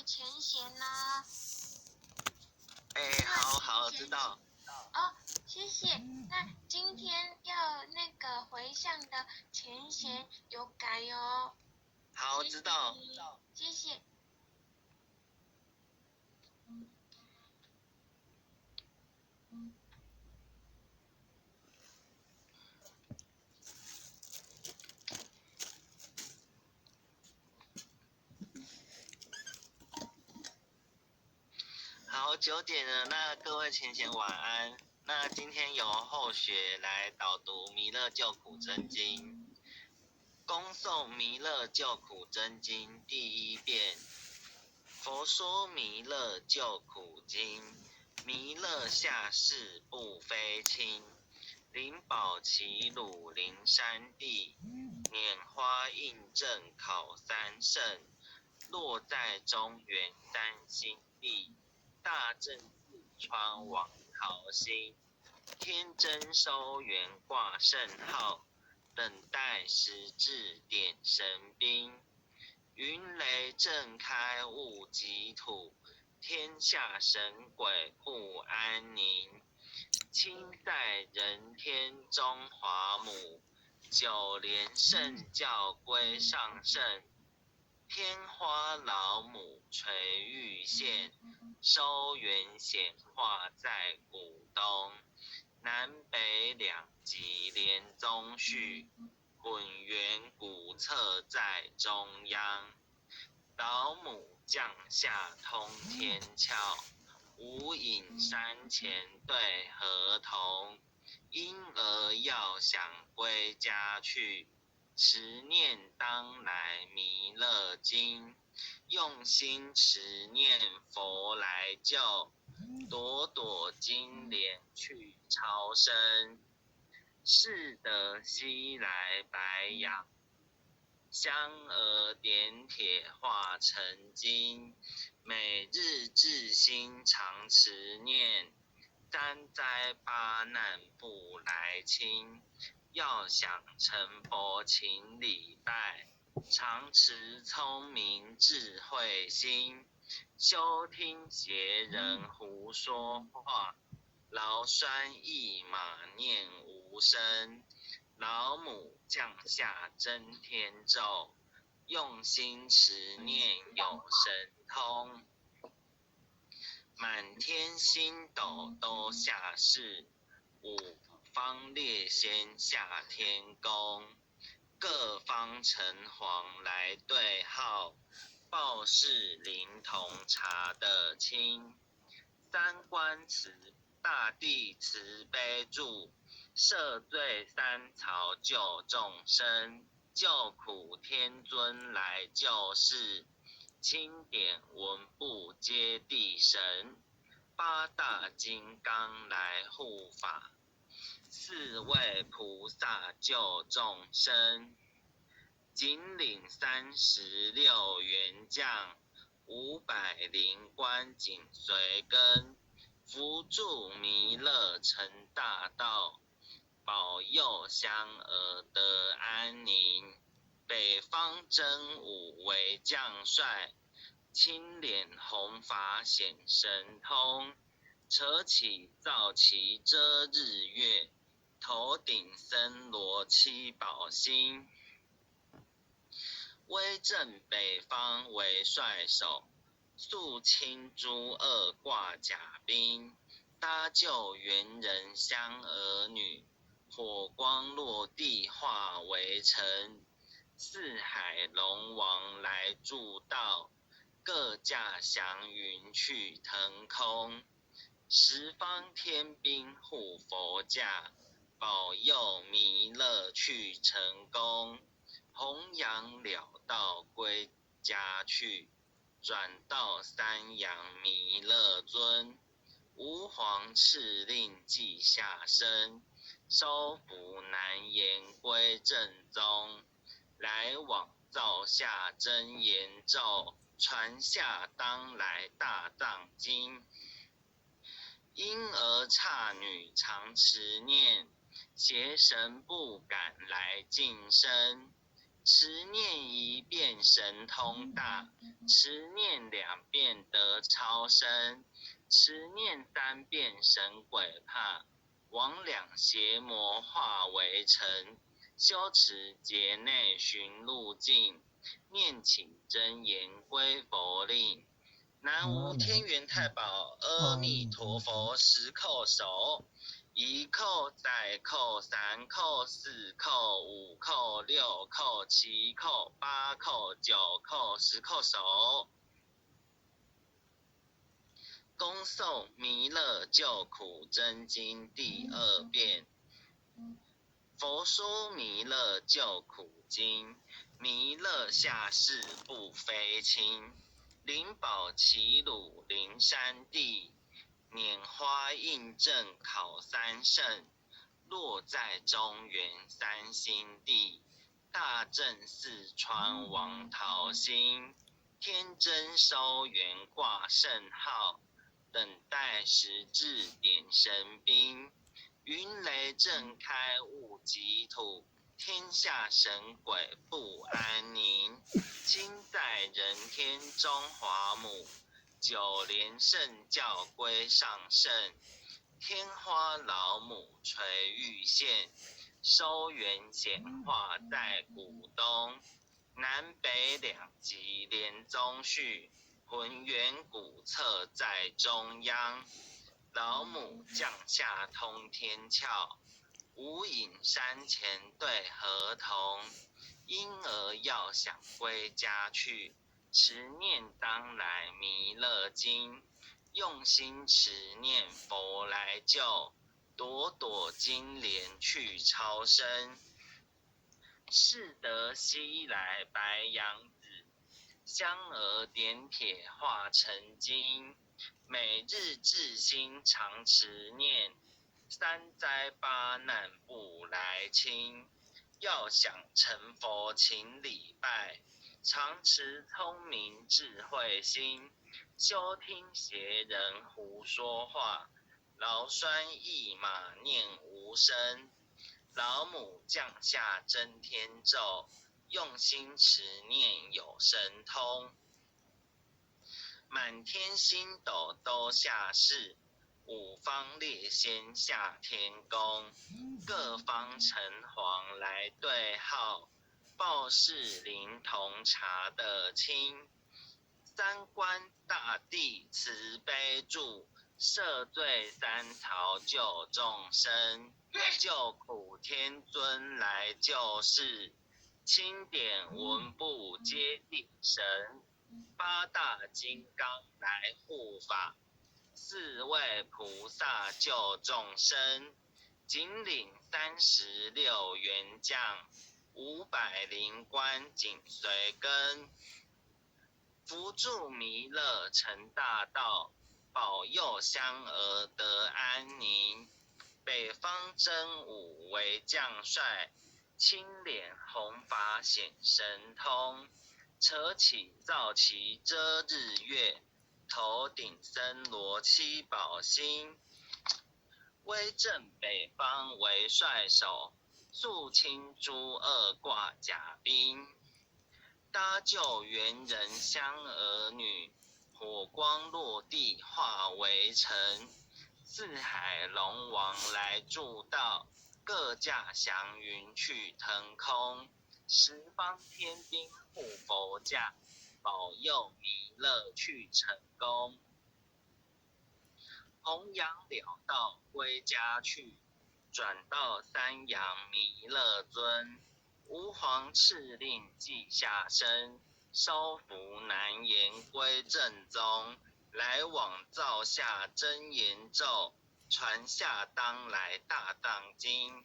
前贤呢？好，知道。哦，谢谢。那今天要那个回向的前贤有改哦。好，知道。谢谢。好，9点了，那各位前贤晚安。那今天由后学来导读《弥勒救苦真经》，恭诵《弥勒救苦真经》第1遍。佛说弥勒救苦经，弥勒下世不非轻。灵宝齐鲁灵山地，拈花印证考三圣。落在中原担心地，大正四川往桃心。天真收元挂圣号，等待时至点神兵。云雷震开雾极土，天下神鬼不安宁。亲在人天中华母，九莲圣教归上圣。天花老母垂玉线，收元显化在古东。南北两极连宗序，混元古册在中央。老母降下通天窍，无影山前对河童。婴儿要想归家去，持念当来弥勒经。用心持念佛来救，朵朵金莲去超生。是得西来白羊，香儿点铁化成金。每日至心常持念，三灾八难不来侵。要想成佛请礼拜，常持聪明智慧心。休听邪人胡说话，劳酸一马念无声。老母降下真天咒，用心持念有神通。满天星斗都下世，五方列仙下天宫。各方城隍来对号，报事灵童查得清。三官慈，大地慈悲助，赦罪三曹救众生。救苦天尊来救世，钦点文部接地神。八大金刚来护法，四位菩萨救众生。紧领36员将，500灵官紧随跟。扶助弥勒成大道，保佑香儿得安宁。北方真武为将帅，青脸红发显神通。扯起皂旗遮日月，头顶森罗七宝星。威震北方为帅首，肃清诸恶挂甲兵。搭救猿人香儿女，火光落地化为尘。四海龙王来助道，各驾祥云去腾空。十方天兵护佛驾，保佑弥勒去成功。弘扬了道归家去，转到三阳弥勒尊。吾皇敕令记下生，收服难言归正宗。来往造下真言咒，传下当来大藏经。婴儿刹女常持念，邪神不敢来近身。持念一遍神通大，持念2遍得超生，持念3遍神鬼怕，魍魉邪魔化为尘。修持劫内寻路径，念起真言归佛令。南无天元太保阿弥陀佛，10叩首。1叩、再叩、3叩、4叩、5叩、6叩、7叩、8叩、9叩、10叩首。恭诵弥勒救苦真经第2遍。佛说弥勒救苦经，弥勒下世不非轻。灵宝齐鲁灵山地，拈花印证考三圣。落在中原3星地，大正四川王桃心。天真收元挂圣号，等待时至点神兵。云雷震开雾极土，天下神鬼不安宁。亲在人天中华母，九莲圣教归上圣。天花老母垂玉线，收元显化在古东。南北2极连宗序，浑圆古册在中央。老母降下通天窍，无影山前对河童。婴儿要想归家去，持念当来弥勒经。用心持念佛来救，朵朵金莲去超生。是得西来白羊子，香娥点铁化成金。每日至心常持念，3灾8难不来侵。要想成佛请礼拜，常持聪明智慧心。休听邪人胡说话，劳酸一马念无声。老母降下真天咒，用心持念有神通。满天星斗都下世，五方列仙下天宫。各方城隍来对号，报事灵童查得清。三官大帝慈悲助，赦罪三曹救众生。救苦天尊来救世，钦点文部接地神。8大金刚来护法，4位菩萨救众生。紧领36员将，500灵官紧随跟。扶助弥勒成大道，保佑香娥得安宁。北方真武为将帅，青脸红发显神通。扯起皂旗遮日月，头顶森罗七宝星。威震北方为帅首，肃清诸恶挂甲兵。搭救猿人香儿女，火光落地化为尘。4海龙王来助道，各驾祥云去腾空。10方天兵护佛驾，保佑弥勒去成功。弘扬了道归家去，转到三阳弥勒尊。吾皇敕令记下身，烧符难言归正宗。来往造下真言咒，传下当来大藏经。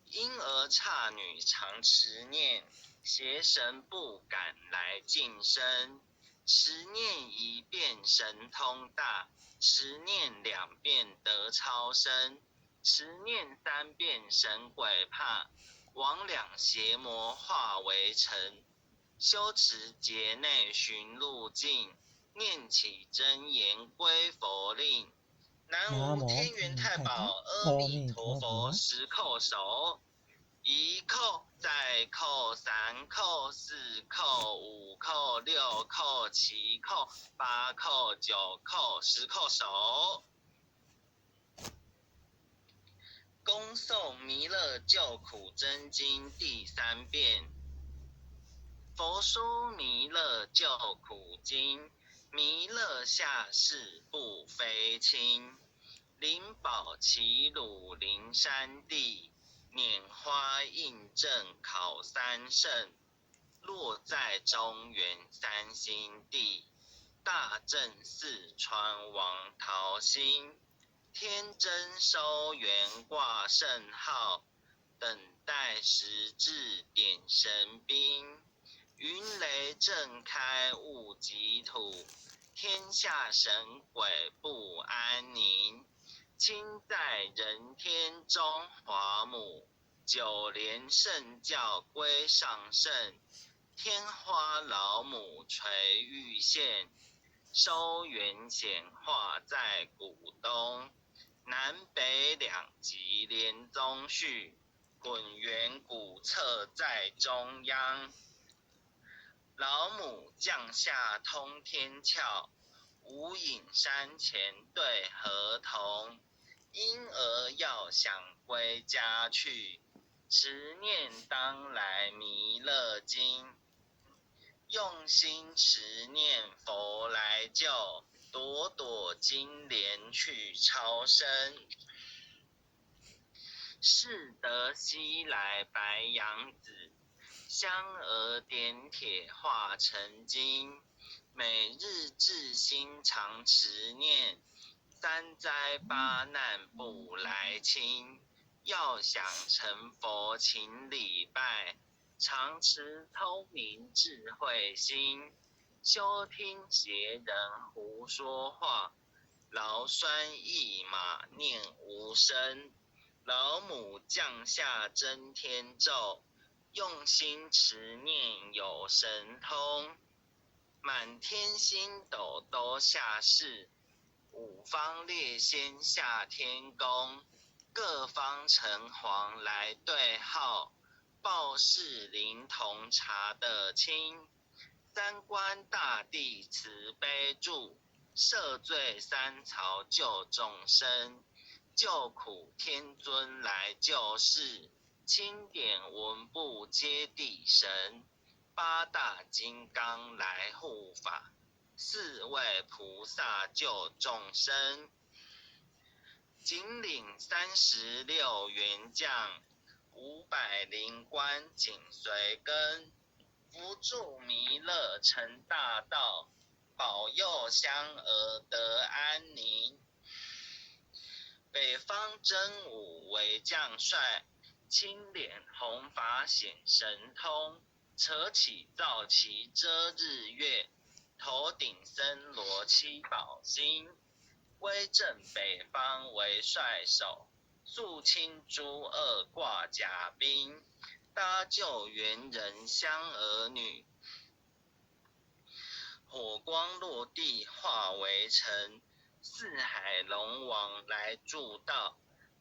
婴儿刹女常持念，邪神不敢来近身。持念1遍神通大，持念2遍得超生。持念3遍神鬼怕，魍魉邪魔化为尘。修持劫内寻路径，念起真言归佛令。南无天元太保阿弥陀佛，10叩首。一扣再扣三扣四扣五扣六扣七扣八扣九扣10扣手。恭诵弥勒救苦真经第3遍。佛说弥勒救苦经，弥勒下世不非轻。灵宝齐鲁灵山地，拈花印证考三圣。落在中原三星地，大正四川王桃心。天真收元挂圣号，等待时至点神兵。云雷震开雾极土，天下神鬼不安宁。亲在人天中华母，九莲圣教归上圣。天花老母垂玉线，收元显化在古东。南北两极连宗序，滚圆古册在中央。老母降下通天窍，无影山前对河童。婴儿要想归家去，持念当来弥勒经。用心持念佛来救，朵朵金莲去超生。是得西来白羊子，香儿点铁化成金。每日至心常持念，三灾八难不来侵。要想成佛请礼拜，常持聪明智慧心。休听邪人胡说话，劳酸一马念无声。老母降下真天咒，用心持念有神通。满天星斗都下世，五方列仙下天宫。各方城隍来对号，报事灵童查得清。三官大帝慈悲助，赦罪三曹救众生。救苦天尊来救世，钦点文部接地神。八大金刚来护法，四位菩萨救众生。紧领36员将，500灵官紧随跟。扶助弥勒成大道，保佑香儿得安宁。北方真武为将帅，青脸红发显神通。扯起皂旗遮日月，头顶森罗七宝星。威震北方为帅首，肃清诸恶挂甲兵。搭救猿人香儿女，火光落地化为尘。四海龙王来助道，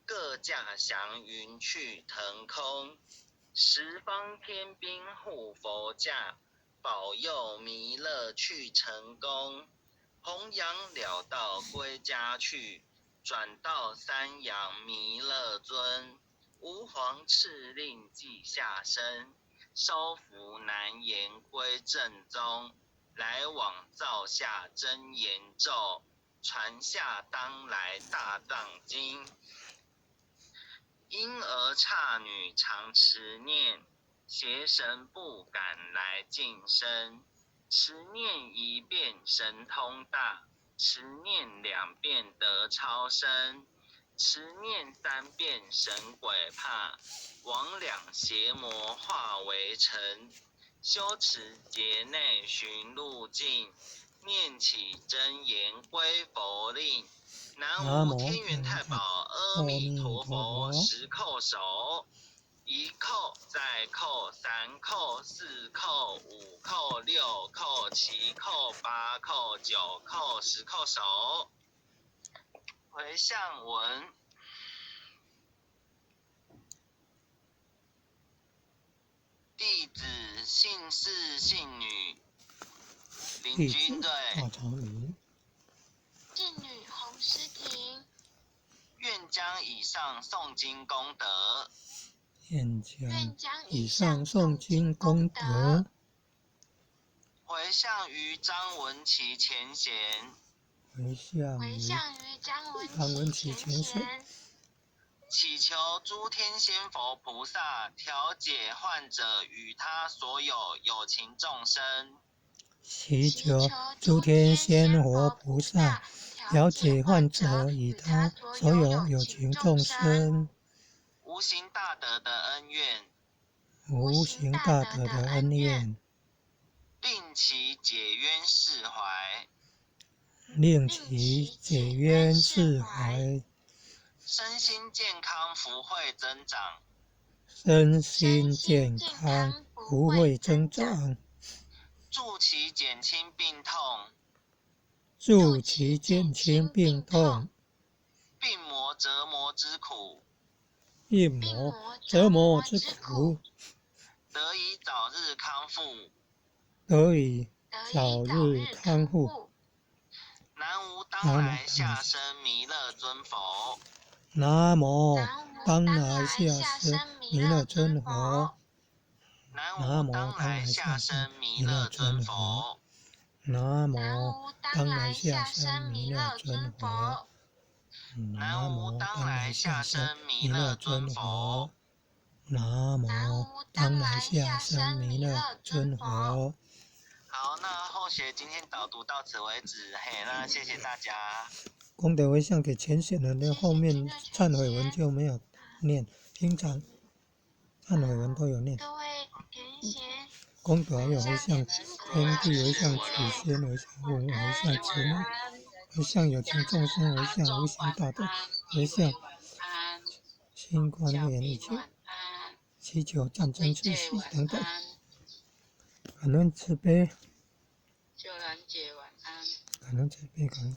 各驾祥云去腾空。十方天兵护佛驾，保佑弥勒去成功。弘扬了道归家去，转到三阳弥勒尊。吾皇敕令记下生，收服难言归正宗。来往造下真言咒，传下当来大藏经。婴儿刹女常持念，邪神不敢来近身。持念一遍神通大，持念2遍得超生。持念3遍神鬼怕，魍魉邪魔化为尘。修持劫内寻路径，念起真言归佛令。南无天元太保阿弥陀佛，10叩首。一叩再叩3叩4叩5叩6叩7叩8叩9叩10叩首。回向文。弟子姓氏姓女，林弟子君对，大朝云，妓女洪诗婷，愿将以上诵经功德，愿将愿将以以上诵上诵经经功功德德回向于张文琪前贤，回向回于向于张张文琪前琪前贤，贤，祈求诸天仙佛菩萨调解患者与他所有有情众生，祈求诸天仙佛菩萨了解患者与他所有有情众生，无形大德的恩怨，无形大德的恩怨，令其解冤释怀，令其解冤释怀，身心健康福慧增长，身心健康福慧增长，助其减轻病痛，助其减轻病痛，病魔折磨之苦，病魔折磨之苦，得以早日康复。得以早日康复。南无当来下生弥勒尊佛。南无当来下生弥勒尊佛。南无当来下生弥勒尊佛。南无当来下生弥勒尊佛。南无当来下生弥勒尊佛。南无当来下生弥勒尊佛。好，那后学今天导读到此为止。嘿，那谢谢大家。功德回向给前贤人的后面忏悔文就没有念，平常忏悔文都有念。各位田贤，功德还有回向天地，回向祖先，回向父母，回向子女，回向有情众生，回向无形大德，回向新冠肺炎疫情，祈求战争止息等等。感恩慈悲，秀兰姐晚安。感恩慈悲，感恩。